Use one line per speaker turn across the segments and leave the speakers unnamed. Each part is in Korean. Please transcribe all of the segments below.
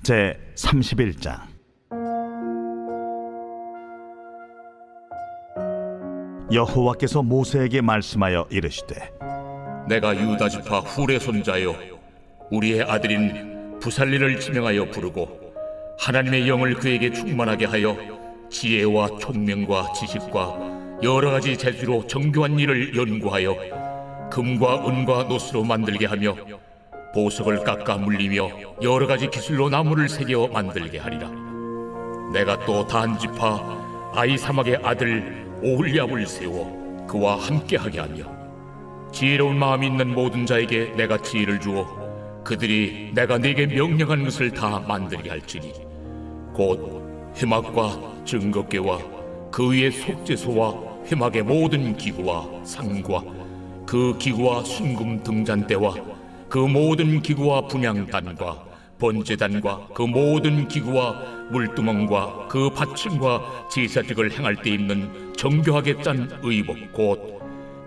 제 31장. 여호와께서 모세에게 말씀하여 이르시되,
내가 유다 지파 훌의 손자요 우리의 아들인 부살리를 지명하여 부르고 하나님의 영을 그에게 충만하게 하여 지혜와 총명과 지식과 여러 가지 재주로 정교한 일을 연구하여 금과 은과 노스로 만들게 하며 보석을 깎아 물리며 여러 가지 기술로 나무를 새겨 만들게 하리라. 내가 또 단 지파 아히사막의 아들 오홀리압을 세워 그와 함께하게 하며 지혜로운 마음이 있는 모든 자에게 내가 지혜를 주어 그들이 내가 네게 명령한 것을 다 만들게 할지니 곧 회막과 증거궤와 그 위에 속죄소와 회막의 모든 기구와 상과 그 기구와 순금 등잔대와 그 모든 기구와 분향단과 번제단과 그 모든 기구와 물두멍과 그 받침과 제사직을 행할 때 입는 정교하게 짠 의복 곧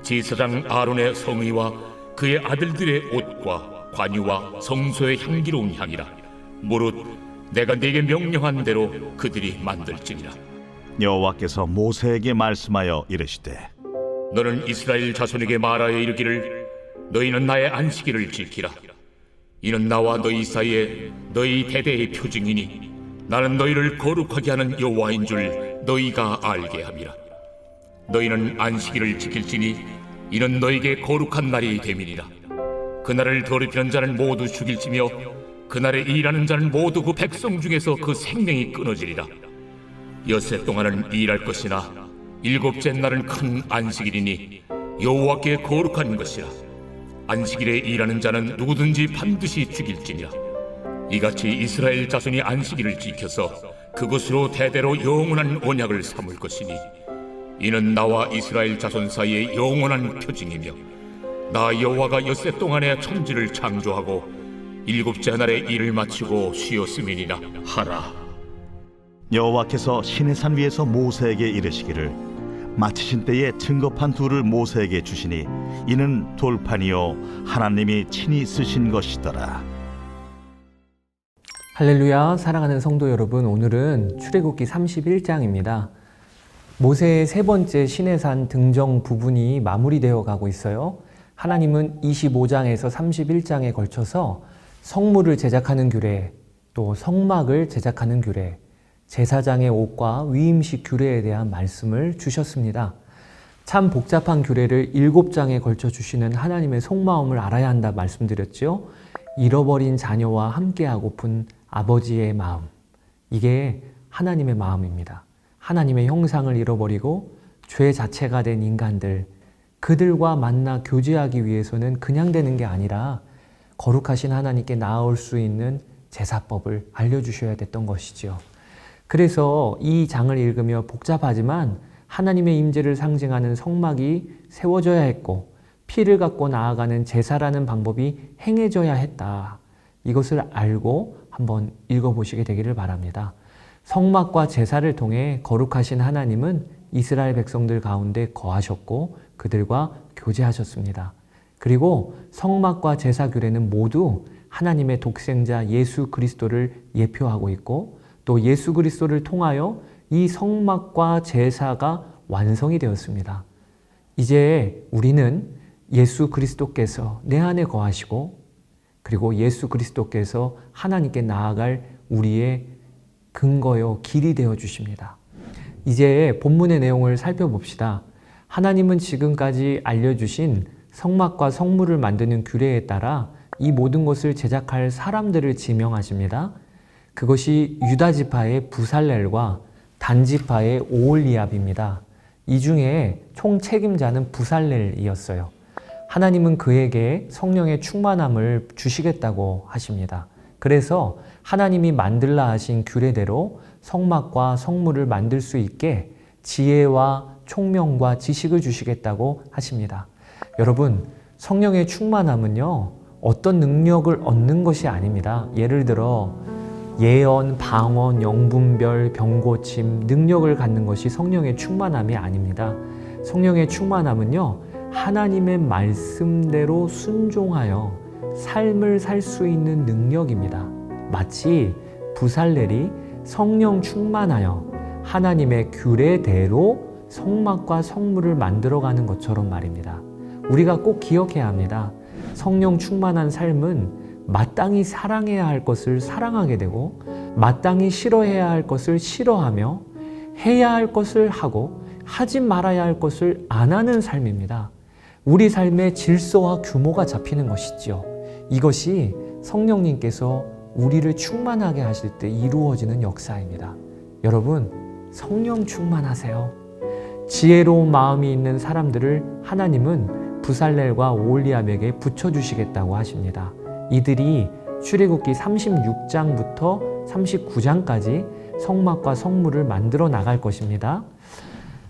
제사장 아론의 성의와 그의 아들들의 옷과 관유와 성소의 향기로운 향이라. 무릇 내가 네게 명령한 대로 그들이 만들지니라.
여호와께서 모세에게 말씀하여 이르시되,
너는 이스라엘 자손에게 말하여 이르기를 너희는 나의 안식일을 지키라. 이는 나와 너희 사이에 너희 대대의 표징이니 나는 너희를 거룩하게 하는 여호와인 줄 너희가 알게 함이라. 너희는 안식일을 지킬지니 이는 너희에게 거룩한 날이 됨이니라. 그날을 더럽히는 자는 모두 죽일지며 그날에 일하는 자는 모두 그 백성 중에서 그 생명이 끊어지리라. 엿새 동안은 일할 것이나 일곱째 날은 큰 안식일이니 여호와께 거룩한 것이라. 안식일에 일하는 자는 누구든지 반드시 죽일지니라. 이같이 이스라엘 자손이 안식일을 지켜서 그것으로 대대로 영원한 언약을 삼을 것이니 이는 나와 이스라엘 자손 사이의 영원한 표징이며 나 여호와가 엿새 동안에 천지를 창조하고 일곱째 날에 일을 마치고 쉬었음이니라 하라.
여호와께서 시내산 위에서 모세에게 이르시기를, 마치신 때에 증거판 둘을 모세에게 주시니 이는 돌판이요 하나님이 친히 쓰신 것이더라.
할렐루야. 사랑하는 성도 여러분, 오늘은 출애굽기 31장입니다. 모세의 세 번째 시내산 등정 부분이 마무리되어 가고 있어요. 하나님은 25장에서 31장에 걸쳐서 성물을 제작하는 규례, 또 성막을 제작하는 규례, 제사장의 옷과 위임식 규례에 대한 말씀을 주셨습니다. 참 복잡한 규례를 7장에 걸쳐 주시는 하나님의 속마음을 알아야 한다 말씀드렸죠. 잃어버린 자녀와 함께하고픈 아버지의 마음, 이게 하나님의 마음입니다. 하나님의 형상을 잃어버리고 죄 자체가 된 인간들, 그들과 만나 교제하기 위해서는 그냥 되는 게 아니라 거룩하신 하나님께 나아올 수 있는 제사법을 알려주셔야 됐던 것이죠. 그래서 이 장을 읽으며 복잡하지만 하나님의 임재를 상징하는 성막이 세워져야 했고 피를 갖고 나아가는 제사라는 방법이 행해져야 했다. 이것을 알고 한번 읽어보시게 되기를 바랍니다. 성막과 제사를 통해 거룩하신 하나님은 이스라엘 백성들 가운데 거하셨고 그들과 교제하셨습니다. 그리고 성막과 제사 규례는 모두 하나님의 독생자 예수 그리스도를 예표하고 있고 또 예수 그리스도를 통하여 이 성막과 제사가 완성이 되었습니다. 이제 우리는 예수 그리스도께서 내 안에 거하시고 그리고 예수 그리스도께서 하나님께 나아갈 우리의 근거요 길이 되어 주십니다. 이제 본문의 내용을 살펴봅시다. 하나님은 지금까지 알려주신 성막과 성물을 만드는 규례에 따라 이 모든 것을 제작할 사람들을 지명하십니다. 그것이 유다 지파의 부살렐과 단 지파의 오홀리압입니다. 이 중에 총 책임자는 부살렐이었어요. 하나님은 그에게 성령의 충만함을 주시겠다고 하십니다. 그래서 하나님이 만들라 하신 규례대로 성막과 성물을 만들 수 있게 지혜와 총명과 지식을 주시겠다고 하십니다. 여러분, 성령의 충만함은요, 어떤 능력을 얻는 것이 아닙니다. 예를 들어 예언, 방언, 영분별, 병고침, 능력을 갖는 것이 성령의 충만함이 아닙니다. 성령의 충만함은요, 하나님의 말씀대로 순종하여 삶을 살 수 있는 능력입니다. 마치 부살렐이 성령 충만하여 하나님의 규례대로 성막과 성물을 만들어가는 것처럼 말입니다. 우리가 꼭 기억해야 합니다. 성령 충만한 삶은 마땅히 사랑해야 할 것을 사랑하게 되고 마땅히 싫어해야 할 것을 싫어하며 해야 할 것을 하고 하지 말아야 할 것을 안 하는 삶입니다. 우리 삶의 질서와 규모가 잡히는 것이지요. 이것이 성령님께서 우리를 충만하게 하실 때 이루어지는 역사입니다. 여러분, 성령 충만하세요. 지혜로운 마음이 있는 사람들을 하나님은 부살렐과 오홀리압에게 붙여주시겠다고 하십니다. 이들이 출애굽기 36장부터 39장까지 성막과 성물을 만들어 나갈 것입니다.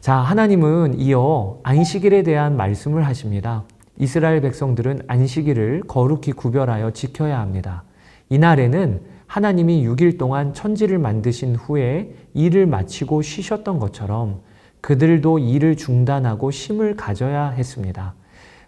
자, 하나님은 이어 안식일에 대한 말씀을 하십니다. 이스라엘 백성들은 안식일을 거룩히 구별하여 지켜야 합니다. 이날에는 하나님이 6일 동안 천지를 만드신 후에 일을 마치고 쉬셨던 것처럼 그들도 일을 중단하고 쉼을 가져야 했습니다.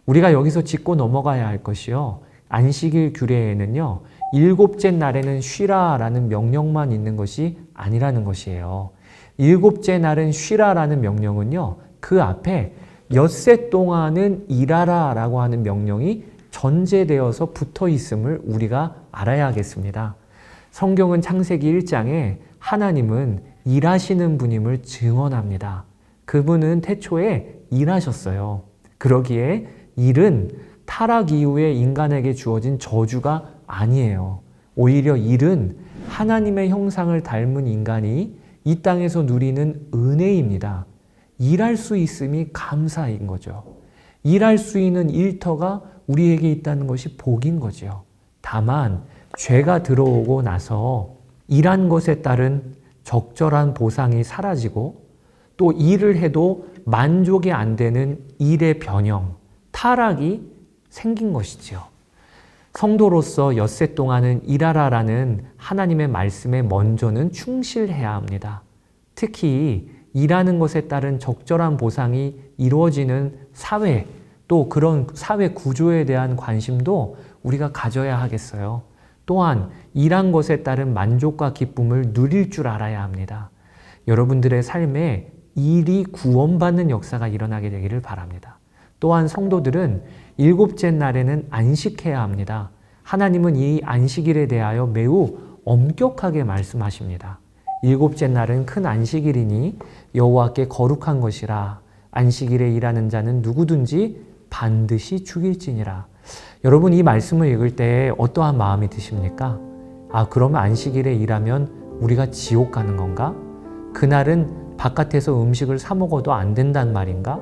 우리가 여기서 짚고 넘어가야 할 것이요, 안식일 규례에는요, 7째 날에는 쉬라라는 명령만 있는 것이 아니라는 것이에요. 7째 날은 쉬라라는 명령은요, 그 앞에 엿새 동안은 일하라라고 하는 명령이 전제되어서 붙어 있음을 우리가 알아야 하겠습니다. 성경은 창세기 1장에 하나님은 일하시는 분임을 증언합니다. 그분은 태초에 일하셨어요. 그러기에 일은 타락 이후에 인간에게 주어진 저주가 아니에요. 오히려 일은 하나님의 형상을 닮은 인간이 이 땅에서 누리는 은혜입니다. 일할 수 있음이 감사인 거죠. 일할 수 있는 일터가 우리에게 있다는 것이 복인 거죠. 다만 죄가 들어오고 나서 일한 것에 따른 적절한 보상이 사라지고 또 일을 해도 만족이 안 되는 일의 변형, 타락이 생긴 것이지요. 성도로서 엿새 동안은 일하라라는 하나님의 말씀에 먼저는 충실해야 합니다. 특히 일하는 것에 따른 적절한 보상이 이루어지는 사회, 또 그런 사회 구조에 대한 관심도 우리가 가져야 하겠어요. 또한 일한 것에 따른 만족과 기쁨을 누릴 줄 알아야 합니다. 여러분들의 삶에 일이 구원받는 역사가 일어나게 되기를 바랍니다. 또한 성도들은 7째 날에는 안식해야 합니다. 하나님은 이 안식일에 대하여 매우 엄격하게 말씀하십니다. 7째 날은 큰 안식일이니 여호와께 거룩한 것이라. 안식일에 일하는 자는 누구든지 반드시 죽일지니라. 여러분, 이 말씀을 읽을 때 어떠한 마음이 드십니까? 아, 그러면 안식일에 일하면 우리가 지옥 가는 건가? 그날은 바깥에서 음식을 사 먹어도 안 된단 말인가?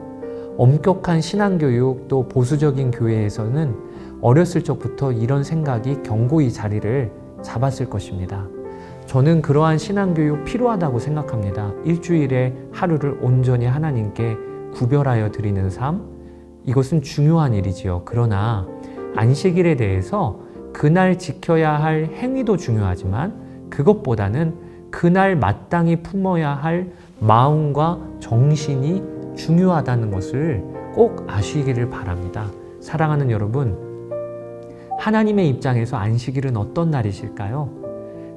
엄격한 신앙교육 또 보수적인 교회에서는 어렸을 적부터 이런 생각이 견고히 자리를 잡았을 것입니다. 저는 그러한 신앙교육 필요하다고 생각합니다. 일주일에 하루를 온전히 하나님께 구별하여 드리는 삶, 이것은 중요한 일이지요. 그러나 안식일에 대해서 그날 지켜야 할 행위도 중요하지만 그것보다는 그날 마땅히 품어야 할 마음과 정신이 중요하다는 것을 꼭 아시기를 바랍니다. 사랑하는 여러분, 하나님의 입장에서 안식일은 어떤 날이실까요?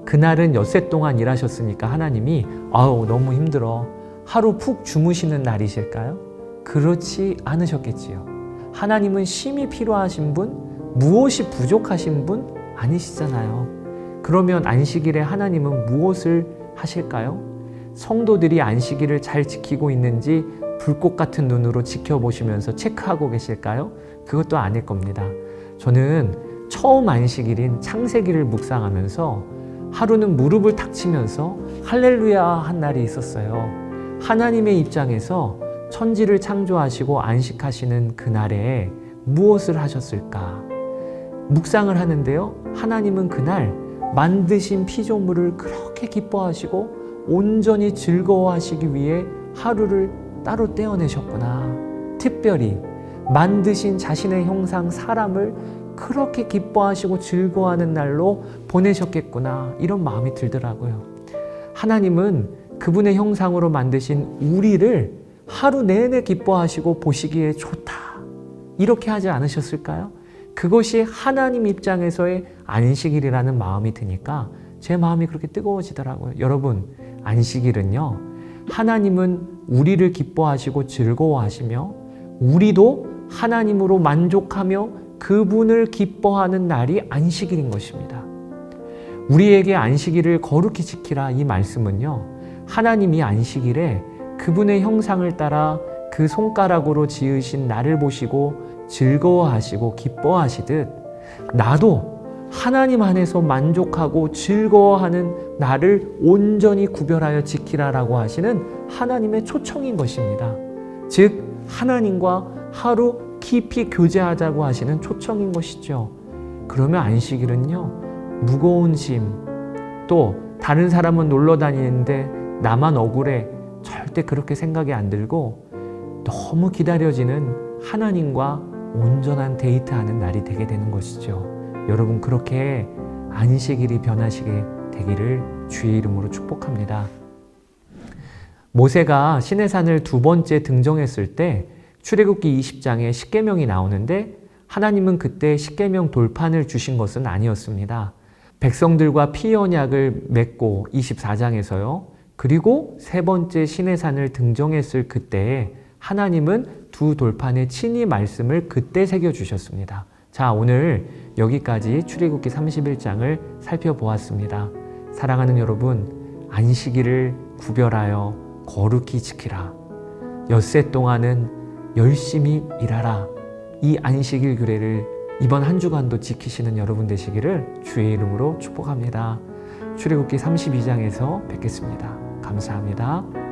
그날은 엿새 동안 일하셨으니까 하나님이 아우 너무 힘들어, 하루 푹 주무시는 날이실까요? 그렇지 않으셨겠지요. 하나님은 쉼이 필요하신 분, 무엇이 부족하신 분 아니시잖아요. 그러면 안식일에 하나님은 무엇을 하실까요? 성도들이 안식일을 잘 지키고 있는지 불꽃 같은 눈으로 지켜보시면서 체크하고 계실까요? 그것도 아닐 겁니다. 저는 처음 안식일인 창세기를 묵상하면서 하루는 무릎을 탁 치면서 할렐루야 한 날이 있었어요. 하나님의 입장에서 천지를 창조하시고 안식하시는 그날에 무엇을 하셨을까? 묵상을 하는데요. 하나님은 그날 만드신 피조물을 그렇게 기뻐하시고 온전히 즐거워하시기 위해 하루를 따로 떼어내셨구나. 특별히 만드신 자신의 형상 사람을 그렇게 기뻐하시고 즐거워하는 날로 보내셨겠구나. 이런 마음이 들더라고요. 하나님은 그분의 형상으로 만드신 우리를 하루 내내 기뻐하시고 보시기에 좋다. 이렇게 하지 않으셨을까요? 그것이 하나님 입장에서의 안식일이라는 마음이 드니까 제 마음이 그렇게 뜨거워지더라고요. 여러분, 안식일은요, 하나님은 우리를 기뻐하시고 즐거워하시며 우리도 하나님으로 만족하며 그분을 기뻐하는 날이 안식일인 것입니다. 우리에게 안식일을 거룩히 지키라, 이 말씀은요, 하나님이 안식일에 그분의 형상을 따라 그 손가락으로 지으신 나를 보시고 즐거워하시고 기뻐하시듯 나도 하나님 안에서 만족하고 즐거워하는 나를 온전히 구별하여 지키라라고 하시는 하나님의 초청인 것입니다. 즉 하나님과 하루 깊이 교제하자고 하시는 초청인 것이죠. 그러면 안식일은요, 무거운 짐, 또 다른 사람은 놀러 다니는데 나만 억울해, 절대 그렇게 생각이 안 들고 너무 기다려지는 하나님과 온전한 데이트하는 날이 되게 되는 것이죠. 여러분, 그렇게 안식일이 변하시게 되기를 주의 이름으로 축복합니다. 모세가 시내산을 2번째 등정했을 때 출애굽기 20장에 십계명이 나오는데 하나님은 그때 십계명 돌판을 주신 것은 아니었습니다. 백성들과 피 언약을 맺고 24장에서요. 그리고 3번째 시내산을 등정했을 그때에 하나님은 2 돌판에 친히 말씀을 그때 새겨주셨습니다. 자, 오늘 여기까지 출애굽기 31장을 살펴보았습니다. 사랑하는 여러분, 안식일을 구별하여 거룩히 지키라. 엿새 동안은 열심히 일하라. 이 안식일 규례를 이번 한 주간도 지키시는 여러분 되시기를 주의 이름으로 축복합니다. 출애굽기 32장에서 뵙겠습니다. 감사합니다.